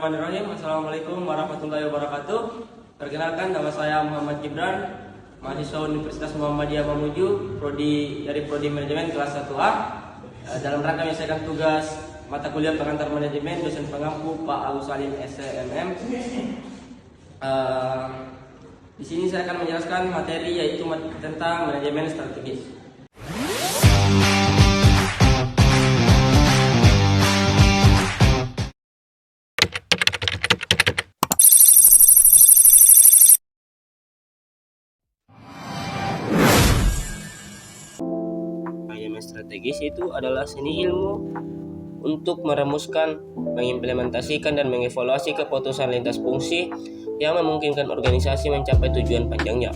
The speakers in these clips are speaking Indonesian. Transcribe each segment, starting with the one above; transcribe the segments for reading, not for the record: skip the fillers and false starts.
Bismillahirrahmanirrahim. Assalamualaikum warahmatullahi wabarakatuh. Perkenalkan, nama saya Muhammad Gibran, mahasiswa Universitas Muhammadiyah Mamuju, Prodi Manajemen kelas 1A. Dalam rangka menyelesaikan tugas mata kuliah pengantar manajemen, dosen pengampu Pak Agus Salim SCMM. Di sini saya akan menjelaskan materi yaitu tentang manajemen strategis. Manajemen strategis itu adalah seni ilmu untuk merumuskan, mengimplementasikan, dan mengevaluasi keputusan lintas fungsi yang memungkinkan organisasi mencapai tujuan panjangnya.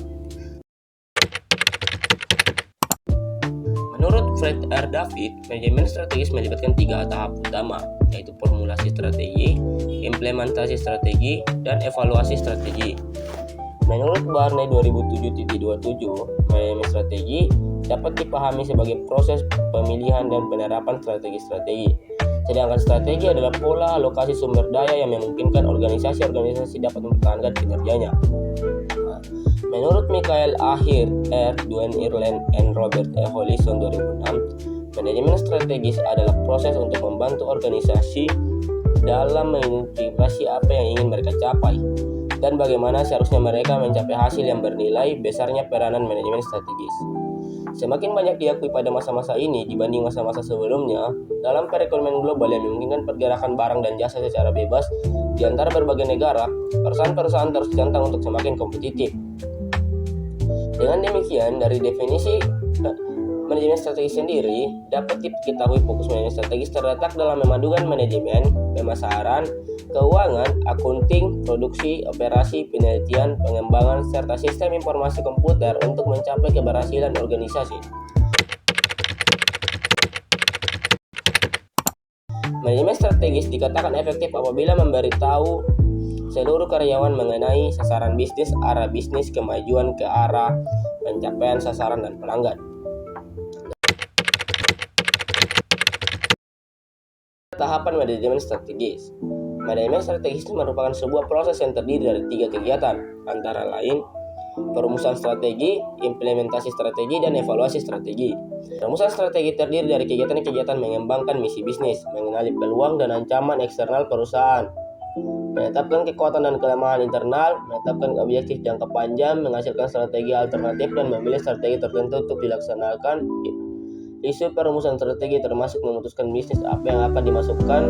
Menurut Fred R. David, manajemen strategis melibatkan 3 tahap utama, yaitu formulasi strategi, implementasi strategi, dan evaluasi strategi. Menurut Barney 2007.27, manajemen strategi dapat dipahami sebagai proses pemilihan dan penerapan strategi-strategi. Sedangkan strategi adalah pola alokasi sumber daya yang memungkinkan organisasi-organisasi dapat mempertahankan kinerjanya. Menurut Michael Ahir, R. Duane Ireland, and Robert E. Hollison 2006, manajemen strategis adalah proses untuk membantu organisasi dalam mengidentifikasi apa yang ingin mereka capai dan bagaimana seharusnya mereka mencapai hasil yang bernilai. Besarnya peranan manajemen strategis semakin banyak diakui pada masa-masa ini dibanding masa-masa sebelumnya dalam perekonomian global yang memungkinkan pergerakan barang dan jasa secara bebas di antara berbagai negara. Perusahaan-perusahaan terus ditantang untuk semakin kompetitif. Dengan demikian, dari definisi manajemen strategis sendiri dapat diketahui fokus manajemen strategis terletak dalam memadukan manajemen, pemasaran, keuangan, akunting, produksi, operasi, penelitian, pengembangan, serta sistem informasi komputer untuk mencapai keberhasilan organisasi. Manajemen strategis dikatakan efektif apabila memberitahu seluruh karyawan mengenai sasaran bisnis, arah bisnis, kemajuan ke arah pencapaian sasaran, dan pelanggan. Tahapan manajemen strategis. Manajemen strategis itu merupakan sebuah proses yang terdiri dari 3 kegiatan, antara lain perumusan strategi, implementasi strategi, dan evaluasi strategi. Perumusan strategi terdiri dari kegiatan-kegiatan mengembangkan misi bisnis, mengenali peluang dan ancaman eksternal perusahaan, menetapkan kekuatan dan kelemahan internal, menetapkan objektif jangka panjang, menghasilkan strategi alternatif, dan memilih strategi tertentu untuk dilaksanakan. Isu perumusan strategi termasuk memutuskan bisnis apa yang akan dimasukkan,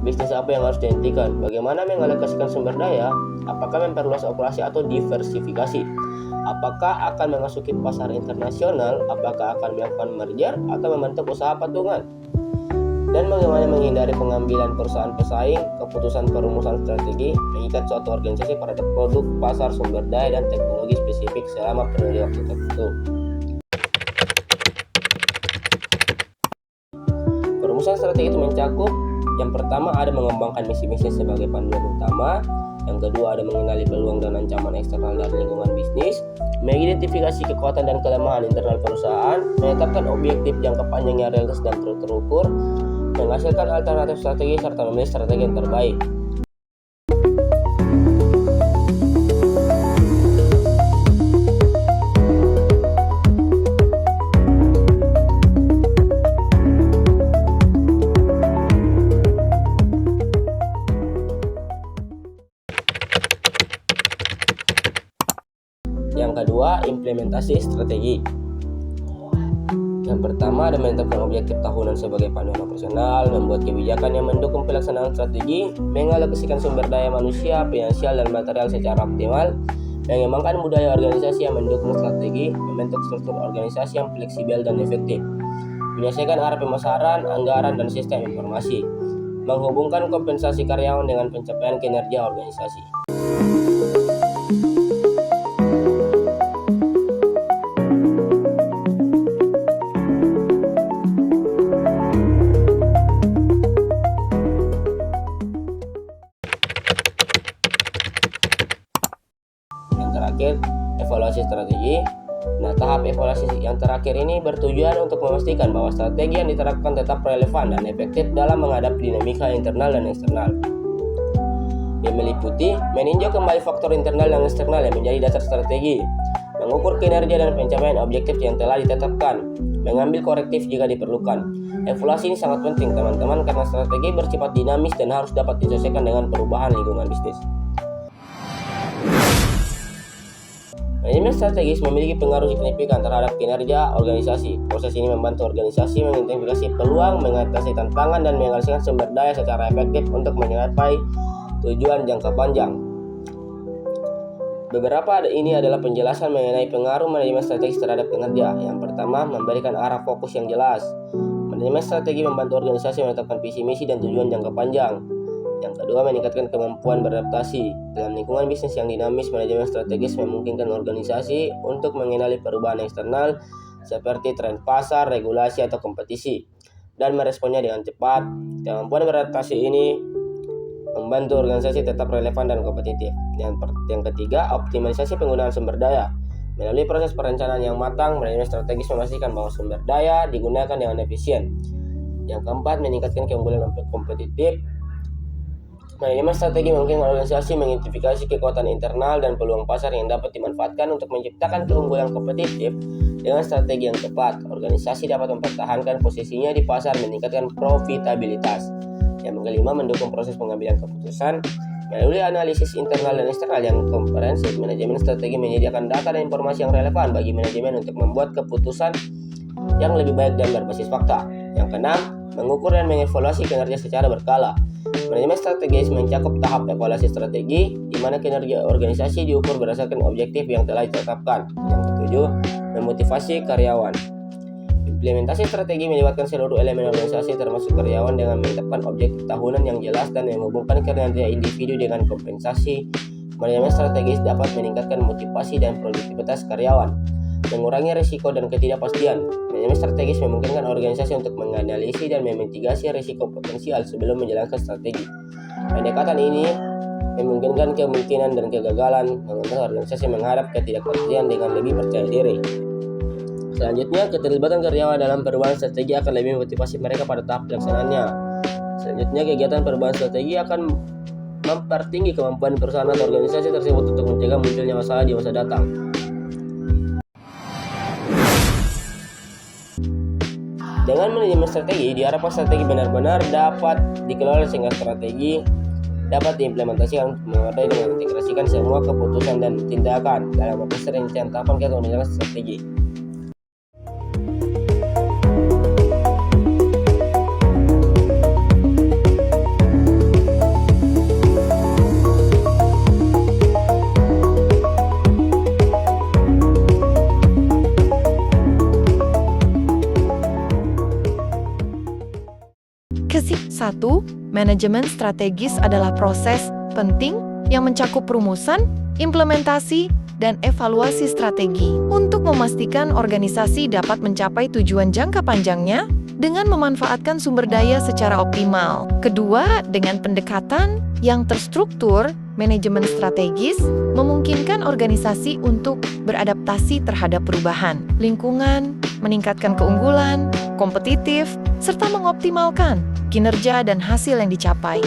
bisnis apa yang harus dihentikan, bagaimana mengalokasikan sumber daya, apakah memperluas operasi atau diversifikasi, apakah akan memasuki pasar internasional, apakah akan melakukan merger atau membentuk usaha patungan, dan bagaimana menghindari pengambilan perusahaan pesaing. Keputusan perumusan strategi mengikat suatu organisasi pada produk, pasar, sumber daya, dan teknologi spesifik selama periode waktu tertentu. Perumusan strategi itu mencakup: yang pertama ada mengembangkan misi bisnis sebagai panduan utama, yang kedua ada mengenali peluang dan ancaman eksternal dari lingkungan bisnis, mengidentifikasi kekuatan dan kelemahan internal perusahaan, menetapkan objektif jangka panjang yang realistis dan terukur, menghasilkan alternatif strategi, serta memilih strategi yang terbaik. Yang kedua, implementasi strategi. Yang pertama ada menetapkan objektif tahunan sebagai panduan operasional, membuat kebijakan yang mendukung pelaksanaan strategi, mengalokasikan sumber daya manusia, finansial, dan material secara optimal, mengembangkan budaya organisasi yang mendukung strategi, membentuk struktur organisasi yang fleksibel dan efektif, menyelesaikan arah pemasaran, anggaran, dan sistem informasi, menghubungkan kompensasi karyawan dengan pencapaian kinerja organisasi. Terakhir, evaluasi strategi. Nah, tahap evaluasi yang terakhir ini bertujuan untuk memastikan bahwa strategi yang diterapkan tetap relevan dan efektif dalam menghadapi dinamika internal dan eksternal. Yang meliputi meninjau kembali faktor internal dan eksternal yang menjadi dasar strategi, mengukur kinerja dan pencapaian objektif yang telah ditetapkan, mengambil korektif jika diperlukan. Evaluasi ini sangat penting teman-teman karena strategi bersifat dinamis dan harus dapat disesuaikan dengan perubahan lingkungan bisnis. Manajemen strategis memiliki pengaruh signifikan terhadap kinerja organisasi. Proses ini membantu organisasi mengidentifikasi peluang, mengatasi tantangan, dan mengalokasikan sumber daya secara efektif untuk mencapai tujuan jangka panjang. Beberapa ini adalah penjelasan mengenai pengaruh manajemen strategis terhadap kinerja. Yang pertama, memberikan arah fokus yang jelas. Manajemen strategi membantu organisasi menetapkan visi misi dan tujuan jangka panjang. Yang kedua, meningkatkan kemampuan beradaptasi. Dalam lingkungan bisnis yang dinamis, manajemen strategis memungkinkan organisasi untuk mengenali perubahan eksternal seperti tren pasar, regulasi, atau kompetisi, dan meresponnya dengan cepat. Kemampuan beradaptasi ini membantu organisasi tetap relevan dan kompetitif. Yang ketiga, optimalisasi penggunaan sumber daya. Melalui proses perencanaan yang matang, manajemen strategis memastikan bahwa sumber daya digunakan dengan efisien. Yang keempat, meningkatkan keunggulan kompetitif. Manajemen strategi memungkinkan organisasi mengidentifikasi kekuatan internal dan peluang pasar yang dapat dimanfaatkan untuk menciptakan keunggulan kompetitif. Dengan strategi yang tepat, organisasi dapat mempertahankan posisinya di pasar, meningkatkan profitabilitas. Yang kelima, mendukung proses pengambilan keputusan. Melalui analisis internal dan eksternal yang komprehensif, manajemen strategi menyediakan data dan informasi yang relevan bagi manajemen untuk membuat keputusan yang lebih baik dan berbasis fakta. Yang keenam, mengukur dan mengevaluasi kinerja secara berkala. Manajemen strategis mencakup tahap evaluasi strategi, di mana kinerja organisasi diukur berdasarkan objektif yang telah ditetapkan. Yang ketujuh, memotivasi karyawan. Implementasi strategi melibatkan seluruh elemen organisasi termasuk karyawan dengan menetapkan objektif tahunan yang jelas dan menghubungkan kinerja individu dengan kompensasi. Manajemen strategis dapat meningkatkan motivasi dan produktivitas karyawan, mengurangi risiko dan ketidakpastian. Manajemen strategis memungkinkan organisasi untuk menganalisis dan memitigasi risiko potensial sebelum menjalankan strategi. Pendekatan ini memungkinkan kemungkinan dan kegagalan, membantu organisasi menghadap ketidakpastian dengan lebih percaya diri. Selanjutnya, keterlibatan karyawan dalam perubahan strategi akan lebih memotivasi mereka pada tahap pelaksanaannya. Selanjutnya, kegiatan perubahan strategi akan mempertinggi kemampuan perusahaan atau organisasi tersebut untuk mencegah munculnya masalah di masa datang. Dengan manajemen strategi, diharapkan strategi benar-benar dapat dikelola sehingga strategi dapat diimplementasikan memadai dan mengintegrasikan semua keputusan dan tindakan dalam proses rencana tahapan kita menjalankan strategi. Kesimpulan 1. Manajemen strategis adalah proses penting yang mencakup rumusan, implementasi, dan evaluasi strategi untuk memastikan organisasi dapat mencapai tujuan jangka panjangnya dengan memanfaatkan sumber daya secara optimal. Kedua, dengan pendekatan yang terstruktur, manajemen strategis memungkinkan organisasi untuk beradaptasi terhadap perubahan lingkungan, meningkatkan keunggulan, kompetitif, serta mengoptimalkan kinerja dan hasil yang dicapai.